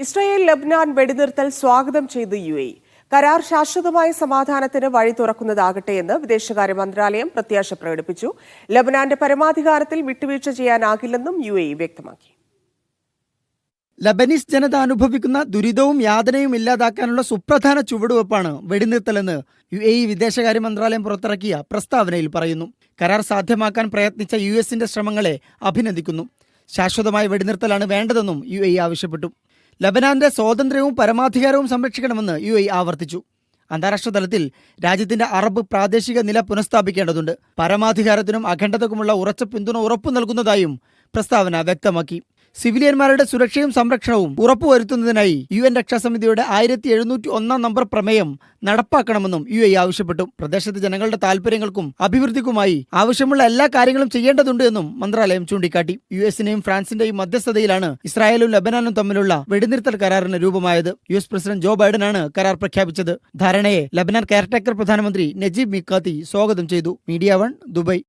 Israel ലബ്നാൻ വെടിനിർത്തൽ സ്വാഗതം ചെയ്ത് UAE. കരാർ ശാശ്വതമായ സമാധാനത്തിന് വഴി തുറക്കുന്നതാകട്ടെ എന്ന് വിദേശകാര്യ മന്ത്രാലയം പ്രത്യാശ പ്രകടിപ്പിച്ചു. ലബനാന്റെ പരമാധികാരത്തിൽ വിട്ടുവീഴ്ച ചെയ്യാനാകില്ലെന്നും UAE വ്യക്തമാക്കി. ലബനീസ് ജനത അനുഭവിക്കുന്ന ദുരിതവും യാതനയും ഇല്ലാതാക്കാനുള്ള സുപ്രധാന ചുവടുവെപ്പാണ് വെടിനിർത്തലെന്ന് UAE വിദേശകാര്യ മന്ത്രാലയം പുറത്തിറക്കിയ പ്രസ്താവനയിൽ പറയുന്നു. കരാർ സാധ്യമാക്കാൻ പ്രയത്നിച്ച US-ന്റെ ശ്രമങ്ങളെ അഭിനന്ദിക്കുന്നു. ശാശ്വതമായ വെടിനിർത്തലാണ് വേണ്ടതെന്നും UAE ആവശ്യപ്പെട്ടു. ലബനാന്റെ സ്വാതന്ത്ര്യവും പരമാധികാരവും സംരക്ഷിക്കണമെന്ന് UAE ആവർത്തിച്ചു. അന്താരാഷ്ട്ര തലത്തിൽ രാജ്യത്തിന്റെ അറബ് പ്രാദേശിക നില പുനഃസ്ഥാപിക്കേണ്ടതുണ്ട്. പരമാധികാരത്തിനും അഖണ്ഡതക്കുമുള്ള ഉറച്ച പിന്തുണ ഉറപ്പു നൽകുന്നതായും പ്രസ്താവന വ്യക്തമാക്കി. സിവിലിയന്മാരുടെ സുരക്ഷയും സംരക്ഷണവും ഉറപ്പുവരുത്തുന്നതിനായി UN രക്ഷാസമിതിയുടെ 1701 നമ്പർ പ്രമേയം നടപ്പാക്കണമെന്നും UAE ആവശ്യപ്പെട്ടു. പ്രദേശത്തെ ജനങ്ങളുടെ താൽപര്യങ്ങൾക്കും അഭിവൃദ്ധിക്കുമായി ആവശ്യമുള്ള എല്ലാ കാര്യങ്ങളും ചെയ്യേണ്ടതുണ്ട് എന്നും മന്ത്രാലയം ചൂണ്ടിക്കാട്ടി. US-ന്റെയും ഫ്രാൻസിന്റെയും മധ്യസ്ഥതയിലാണ് ഇസ്രായേലും ലബനാനും തമ്മിലുള്ള വെടിനിർത്തൽ കരാറിന് രൂപമായത്. US പ്രസിഡന്റ് ജോ ബൈഡനാണ് കരാർ പ്രഖ്യാപിച്ചത്. ധാരണയെ ലബനാൻ കെയർടേക്കർ പ്രധാനമന്ത്രി നജീബ് മിക്കാത്തി സ്വാഗതം ചെയ്തു. Media 1 Dubai.